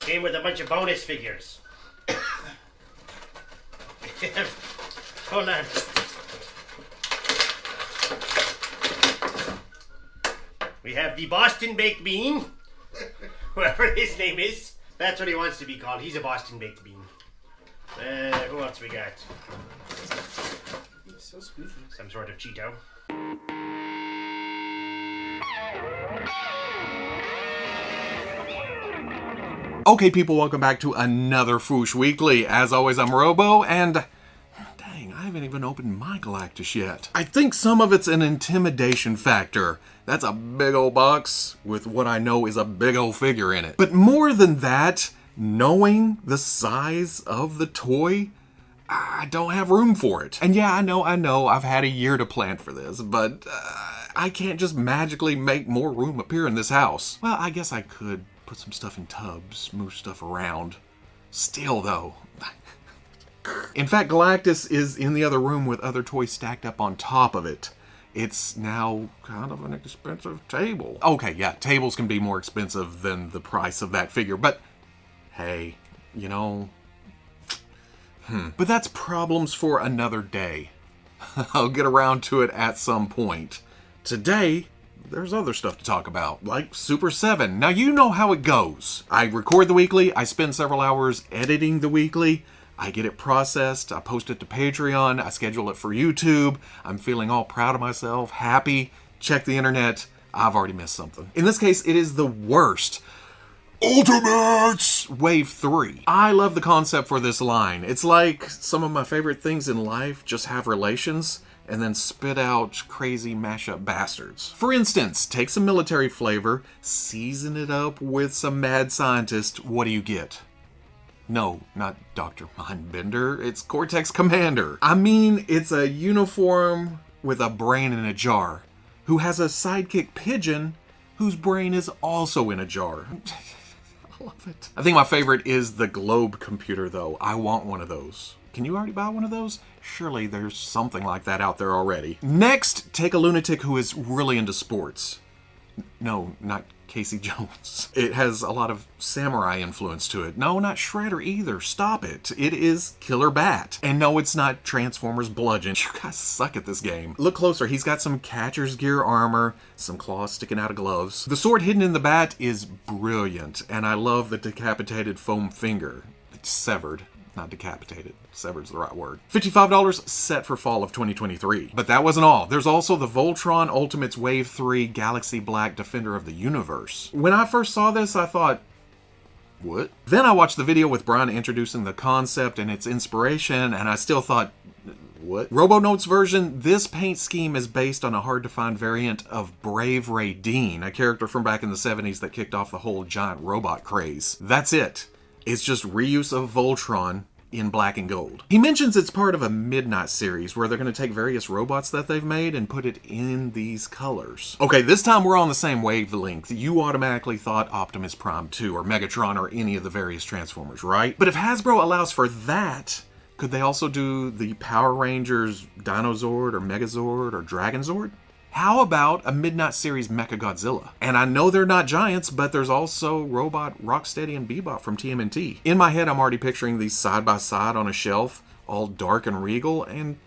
Came with a bunch of bonus figures. Hold on. We have the Boston Baked Bean. Whoever his name is. That's what he wants to be called. He's a Boston Baked Bean. Who else we got? He's so squeaky. Some sort of Cheeto. Okay, people, welcome back to another Fwoosh Weekly. As always, I'm Robo, and dang, I haven't even opened my Galactus yet. I think some of it's an intimidation factor. That's a big old box with what I know is a big old figure in it. But more than that, knowing the size of the toy, I don't have room for it. And yeah, I know, I've had a year to plan for this, but I can't just magically make more room appear in this house. Well, I guess I could put some stuff in tubs, move stuff around. Still, though. In fact, Galactus is in the other room with other toys stacked up on top of it. It's now kind of an expensive table. Okay, yeah, tables can be more expensive than the price of that figure, but hey, you know... But that's problems for another day. I'll get around to it at some point. Today, there's other stuff to talk about, like Super7. Now, you know how it goes. I record the weekly, I spend several hours editing the weekly, I get it processed, I post it to Patreon, I schedule it for YouTube, I'm feeling all proud of myself, happy, check the internet, I've already missed something. In this case, it is The Worst Ultimates Wave 3. I love the concept for this line. It's like some of my favorite things in life just have relations and then spit out crazy mashup bastards. For instance, take some military flavor, season it up with some mad scientist, what do you get? No, not Dr. Mindbender, it's Cortex Commander. I mean, it's a uniform with a brain in a jar, who has a sidekick pigeon whose brain is also in a jar. I love it. I think my favorite is the globe computer, though. I want one of those. Can you already buy one of those? Surely there's something like that out there already. Next, take a lunatic who is really into sports. No, not Casey Jones. It has a lot of samurai influence to it. No, not Shredder either. Stop it. It is Killer Bat. And no, it's not Transformers Bludgeon. You guys suck at this game. Look closer. He's got some catcher's gear armor, some claws sticking out of gloves. The sword hidden in the bat is brilliant, and I love the decapitated foam finger. It's severed. Not decapitated. Severed's the right word. $55 set for fall of 2023. But that wasn't all. There's also the Voltron Ultimates Wave 3 Galaxy Black Defender of the Universe. When I first saw this, I thought, what? Then I watched the video with Brian introducing the concept and its inspiration, and I still thought, what? RoboNote's version, this paint scheme is based on a hard-to-find variant of Brave Ray Dean, a character from back in the 70s that kicked off the whole giant robot craze. That's it. It's just reuse of Voltron in black and gold. He mentions it's part of a Midnight series where they're going to take various robots that they've made and put it in these colors. Okay, this time we're on the same wavelength. You automatically thought Optimus Prime 2 or Megatron or any of the various Transformers, right? But if Hasbro allows for that, could they also do the Power Rangers Dinozord or Megazord or Dragonzord? How about a Midnight series Mechagodzilla? And I know they're not giants, but there's also Robot, Rocksteady, and Bebop from TMNT. In my head, I'm already picturing these side by side on a shelf, all dark and regal, and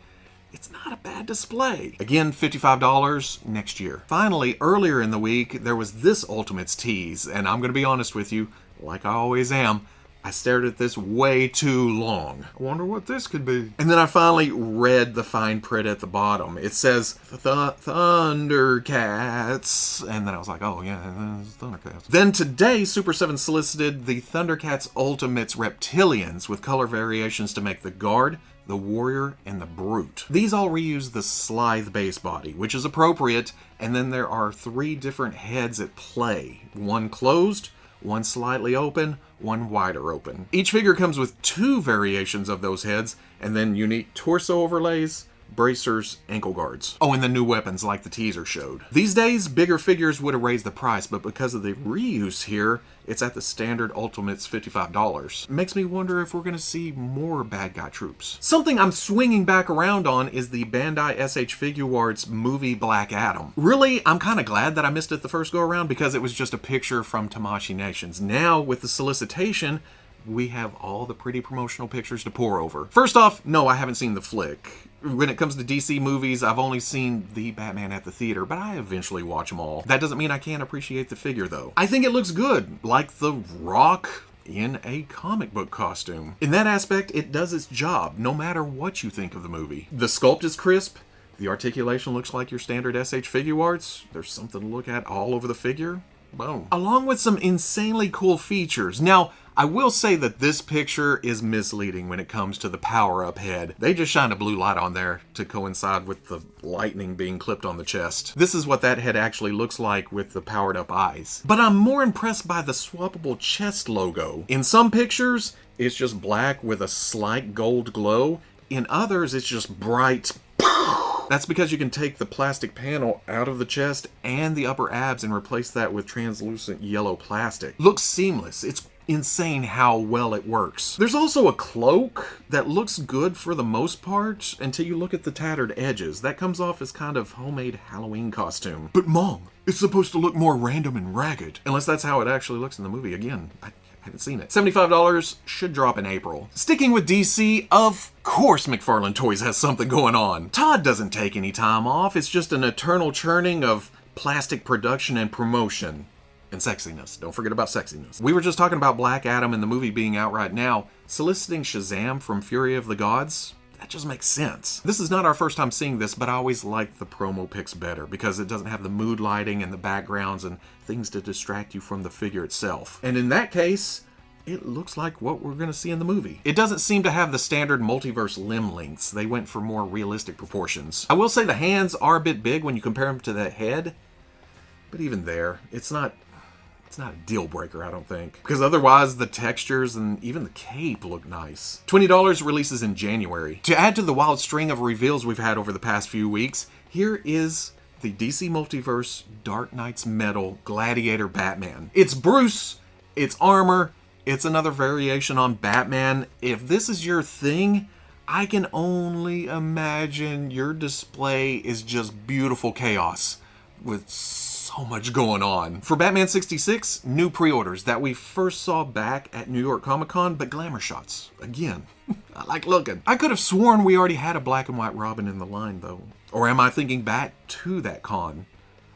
it's not a bad display. Again, $55 next year. Finally, earlier in the week, there was this Ultimates tease, and I'm gonna be honest with you, like I always am, I stared at this way too long. I wonder what this could be. And then I finally read the fine print at the bottom. It says, ThunderCats. And then I was like, oh yeah, it's ThunderCats. Then today, Super7 solicited the ThunderCats Ultimates Reptilians with color variations to make the Guard, the Warrior, and the Brute. These all reuse the Slithe base body, which is appropriate, and then there are 3 different heads at play. One closed, one slightly open, one wider open. Each figure comes with 2 variations of those heads, and then unique torso overlays, bracers, ankle guards. Oh, and the new weapons like the teaser showed. These days, bigger figures would have raised the price, but because of the reuse here, it's at the standard Ultimates $55. Makes me wonder if we're going to see more bad guy troops. Something I'm swinging back around on is the Bandai S.H. Figuarts movie Black Adam. Really, I'm kind of glad that I missed it the first go around because it was just a picture from Tamashii Nations. Now, with the solicitation, we have all the pretty promotional pictures to pour over. First off, no, I haven't seen the flick. When it comes to DC movies, I've only seen the Batman at the theater, but I eventually watch them all. That doesn't mean I can't appreciate the figure, though. I think it looks good, like The Rock in a comic book costume. In that aspect, it does its job, no matter what you think of the movie. The sculpt is crisp. The articulation looks like your standard S.H. Figuarts. There's something to look at all over the figure. Boom. Along with some insanely cool features. Now, I will say that this picture is misleading when it comes to the power-up head. They just shine a blue light on there to coincide with the lightning being clipped on the chest. This is what that head actually looks like with the powered-up eyes. But I'm more impressed by the swappable chest logo. In some pictures, it's just black with a slight gold glow. In others, it's just bright. That's because you can take the plastic panel out of the chest and the upper abs and replace that with translucent yellow plastic. Looks seamless. It's insane how well it works. There's also a cloak that looks good for the most part until you look at the tattered edges. That comes off as kind of homemade Halloween costume. But Mom, it's supposed to look more random and ragged. Unless that's how it actually looks in the movie. Again, I haven't seen it. $75 should drop in April. Sticking with DC, of course McFarlane Toys has something going on. Todd doesn't take any time off. It's just an eternal churning of plastic production and promotion. And sexiness. Don't forget about sexiness. We were just talking about Black Adam and the movie being out right now. Soliciting Shazam from Fury of the Gods, that just makes sense. This is not our first time seeing this, but I always like the promo pics better because it doesn't have the mood lighting and the backgrounds and things to distract you from the figure itself. And in that case, it looks like what we're going to see in the movie. It doesn't seem to have the standard multiverse limb lengths. They went for more realistic proportions. I will say the hands are a bit big when you compare them to the head, but even there, it's not a deal breaker, I don't think. Because otherwise, the textures and even the cape look nice. $20 releases in January. To add to the wild string of reveals we've had over the past few weeks, here is the DC Multiverse Dark Knight's Metal Gladiator Batman. It's Bruce, it's armor, it's another variation on Batman. If this is your thing, I can only imagine your display is just beautiful chaos with so much going on. For Batman 66, new pre-orders that we first saw back at New York Comic Con, but glamour shots. Again, I like looking. I could have sworn we already had a black and white Robin in the line though. Or am I thinking back to that con?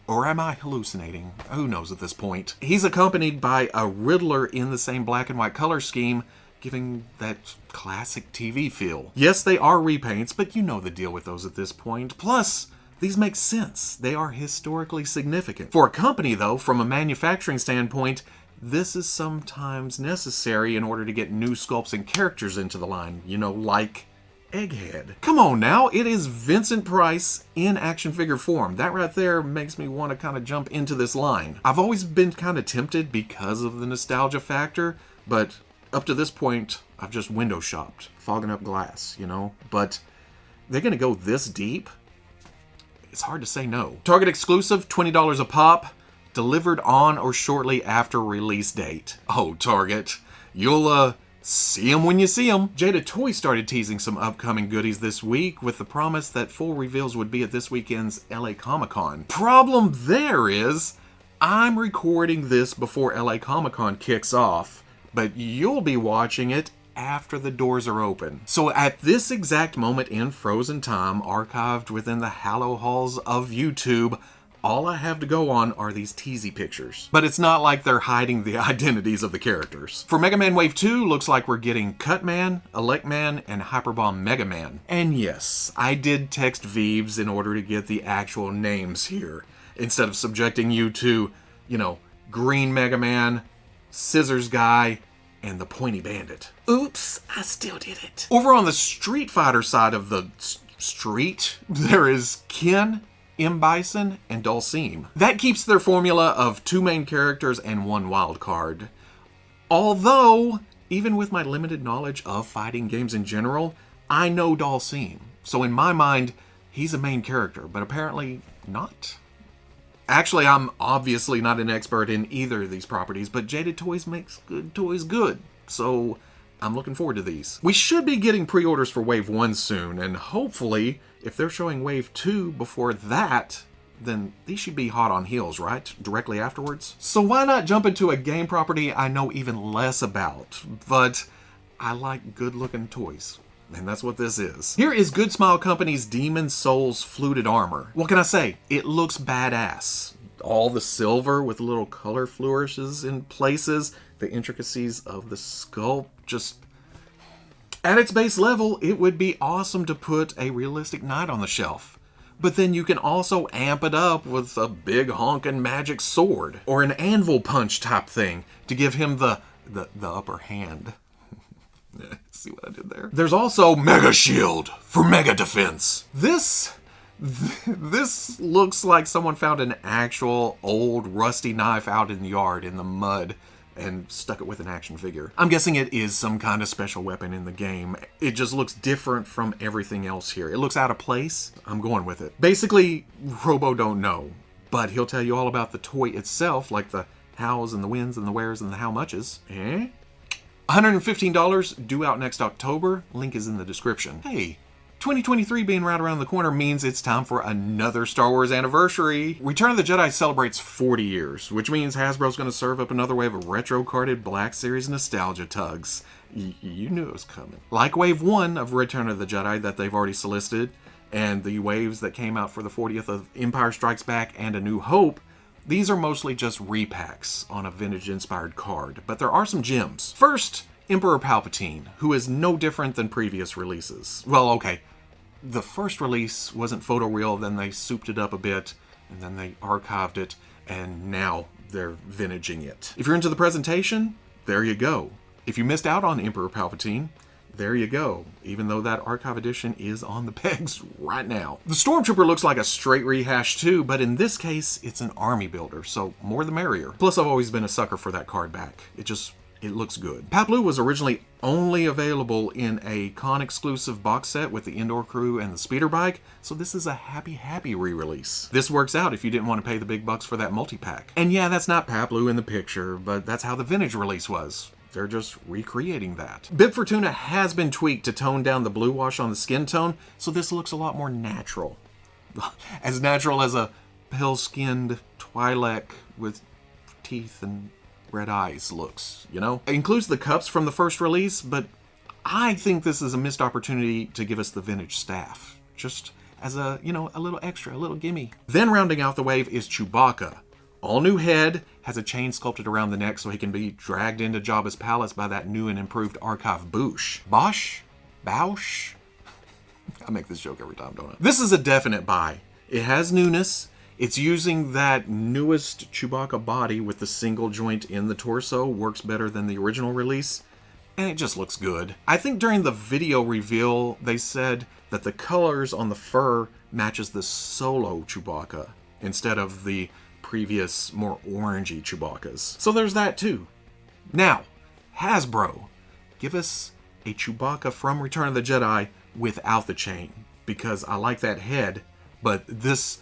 Or am I hallucinating? Who knows at this point. He's accompanied by a Riddler in the same black and white color scheme, giving that classic TV feel. Yes, they are repaints, but you know the deal with those at this point. Plus, these make sense. They are historically significant. For a company, though, from a manufacturing standpoint, this is sometimes necessary in order to get new sculpts and characters into the line. You know, like Egghead. Come on now, it is Vincent Price in action figure form. That right there makes me want to kind of jump into this line. I've always been kind of tempted because of the nostalgia factor, but up to this point, I've just window shopped, fogging up glass, you know? But they're going to go this deep? It's hard to say no. Target exclusive, $20 a pop, delivered on or shortly after release date. Oh, Target, you'll see them when you see them. Jada Toy started teasing some upcoming goodies this week with the promise that full reveals would be at this weekend's LA Comic Con. Problem there is, I'm recording this before LA Comic Con kicks off, but you'll be watching it after the doors are open. So at this exact moment in frozen time, archived within the hallow halls of YouTube, all I have to go on are these teasy pictures. But it's not like they're hiding the identities of the characters. For Mega Man Wave 2, looks like we're getting Cutman, Electman, and Hyperbomb Mega Man. And yes, I did text Veeves in order to get the actual names here, instead of subjecting you to, you know, Green Mega Man, Scissors Guy, and the Pointy Bandit. Oops, I still did it. Over on the Street Fighter side of the street, there is Ken, M. Bison, and Dulcim. That keeps their formula of 2 main characters and 1 wild card. Although, even with my limited knowledge of fighting games in general, I know Dulcim. So in my mind, he's a main character, but apparently not. Actually, I'm obviously not an expert in either of these properties, but Jada Toys makes good toys good. So I'm looking forward to these. We should be getting pre-orders for Wave 1 soon, and hopefully, if they're showing Wave 2 before that, then these should be hot on heels, right? Directly afterwards. So why not jump into a game property I know even less about, but I like good-looking toys. And that's what this is. Here is Good Smile Company's Demon Souls fluted armor. What can I say? It looks badass. All the silver with little color flourishes in places, the intricacies of the sculpt, just... At its base level, it would be awesome to put a realistic knight on the shelf. But then you can also amp it up with a big honkin' magic sword. Or an anvil punch type thing to give him the upper hand. See what I did there? There's also Mega Shield for Mega Defense. This looks like someone found an actual old rusty knife out in the yard in the mud and stuck it with an action figure. I'm guessing it is some kind of special weapon in the game. It just looks different from everything else here. It looks out of place. I'm going with it. Basically, Robo don't know, but he'll tell you all about the toy itself, like the hows and the whens and the wheres and the how muches. $115, due out next October. Link is in the description. Hey, 2023 being right around the corner means it's time for another Star Wars anniversary. Return of the Jedi celebrates 40 years, which means Hasbro's going to serve up another wave of retro-carded Black Series nostalgia tugs. You knew it was coming. Like Wave 1 of Return of the Jedi that they've already solicited, and the waves that came out for the 40th of Empire Strikes Back and A New Hope, these are mostly just repacks on a vintage-inspired card, but there are some gems. First, Emperor Palpatine, who is no different than previous releases. Well, okay, the first release wasn't photoreal, then they souped it up a bit, and then they archived it, and now they're vintaging it. If you're into the presentation, there you go. If you missed out on Emperor Palpatine, there you go, even though that archive edition is on the pegs right now. The Stormtrooper looks like a straight rehash too, but in this case, it's an army builder, so more the merrier. Plus, I've always been a sucker for that card back. It looks good. Paploo was originally only available in a con-exclusive box set with the indoor crew and the speeder bike, so this is a happy re-release. This works out if you didn't want to pay the big bucks for that multi-pack. And yeah, that's not Paploo in the picture, but that's how the vintage release was. They're just recreating that. Bib Fortuna has been tweaked to tone down the blue wash on the skin tone, so this looks a lot more natural. As natural as a pale-skinned Twi'lek with teeth and red eyes looks, you know? It includes the cups from the first release, but I think this is a missed opportunity to give us the vintage staff. Just as a, you know, a little extra, a little gimme. Then rounding out the wave is Chewbacca. All new head, has a chain sculpted around the neck so he can be dragged into Jabba's palace by that new and improved archive Boosh. Bosh? Bausch? I make this joke every time, don't I? This is a definite buy. It has newness. It's using that newest Chewbacca body with the single joint in the torso, works better than the original release, and it just looks good. I think during the video reveal, they said that the colors on the fur matches the solo Chewbacca instead of the previous, more orangey Chewbaccas. So there's that too. Now, Hasbro, give us a Chewbacca from Return of the Jedi without the chain, because I like that head, but this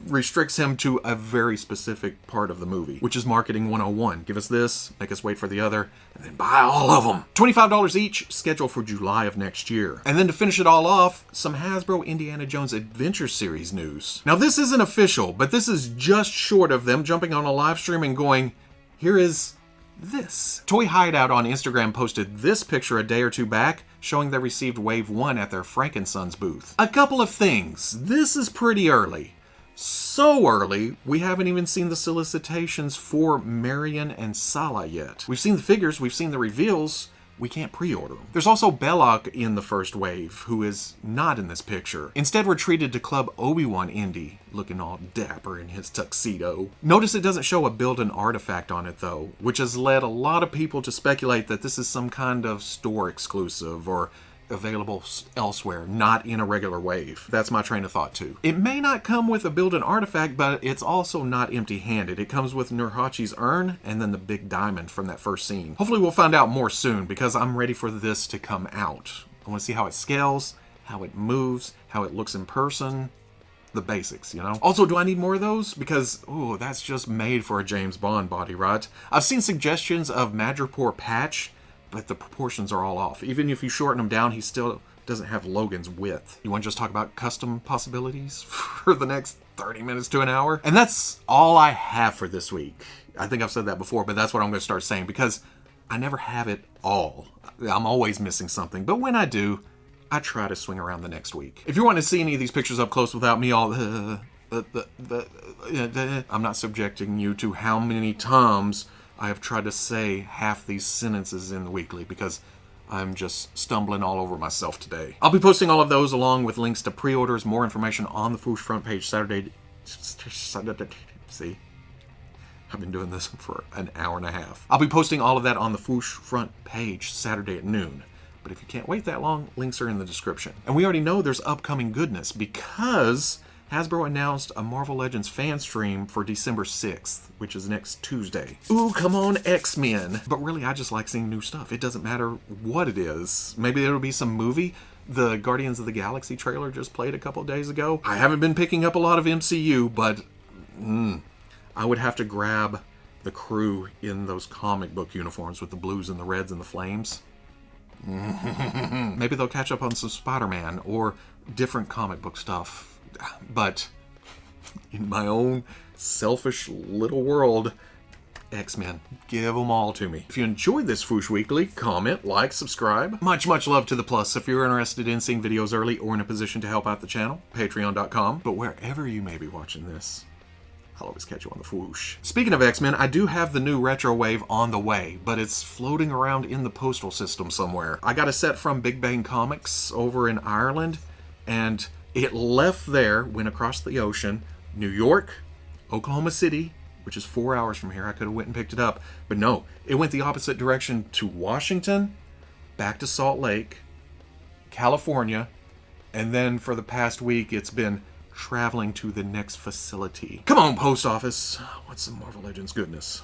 restricts him to a very specific part of the movie, which is marketing 101. Give us this, make us wait for the other, and then buy all of them. $25 each, scheduled for July of next year. And then to finish it all off, some Hasbro Indiana Jones Adventure Series news. Now this isn't official, but this is just short of them jumping on a live stream and going, here is this. Toy Hideout on Instagram posted this picture a day or two back, showing they received Wave 1 at their Frankensons booth. A couple of things. This is pretty early. So early, we haven't even seen the solicitations for Marion and Sala yet. We've seen the figures, we've seen the reveals, we can't pre-order them. There's also Belloc in the first wave, who is not in this picture. Instead, we're treated to Club Obi-Wan Indy, looking all dapper in his tuxedo. Notice it doesn't show a built-in artifact on it though, which has led a lot of people to speculate that this is some kind of store exclusive or available elsewhere, not in a regular wave. That's my train of thought too. It may not come with a built-in artifact, but it's also not empty-handed. It comes with Nurhachi's urn and then the big diamond from that first scene. Hopefully we'll find out more soon because I'm ready for this to come out. I want to see how it scales, how it moves, how it looks in person. The basics, you know? Also, do I need more of those? Because, ooh, that's just made for a James Bond body, right? I've seen suggestions of Madripoor Patch, but the proportions are all off. Even if you shorten him down, he still doesn't have Logan's width. You want to just talk about custom possibilities for the next 30 minutes to an hour? And that's all I have for this week. I think I've said that before, but that's what I'm going to start saying, because I never have it all. I'm always missing something, but when I do, I try to swing around the next week. If you want to see any of these pictures up close without me all I'm not subjecting you to how many times I have tried to say half these sentences in the weekly, because I'm just stumbling all over myself today. I'll be posting all of those along with links to pre-orders, more information on the Fwoosh front page Saturday. See? I've been doing this for an hour and a half. I'll be posting all of that on the Fwoosh front page Saturday at noon. But if you can't wait that long, links are in the description. And we already know there's upcoming goodness, because Hasbro announced a Marvel Legends fan stream for December 6th, which is next Tuesday. Ooh, come on, X-Men. But really, I just like seeing new stuff. It doesn't matter what it is. Maybe it'll be some movie. The Guardians of the Galaxy trailer just played a couple days ago. I haven't been picking up a lot of MCU, but I would have to grab the crew in those comic book uniforms with the blues and the reds and the flames. Maybe they'll catch up on some Spider-Man or different comic book stuff. But in my own selfish little world, X-Men, give them all to me. If you enjoyed this Fwoosh Weekly, comment, like, subscribe. Much love to the plus. If you're interested in seeing videos early or in a position to help out the channel, patreon.com. But wherever you may be watching this, I'll always catch you on the Fwoosh. Speaking of X-Men, I do have the new Retro Wave on the way, but it's floating around in the postal system somewhere. I got a set from Big Bang Comics over in Ireland, and it left there, went across the ocean, New York, Oklahoma City, which is 4 hours from here. I could have went and picked it up, but no, it went the opposite direction to Washington, back to Salt Lake, California, and then for the past week, it's been traveling to the next facility. Come on, post office. What's some Marvel Legends goodness?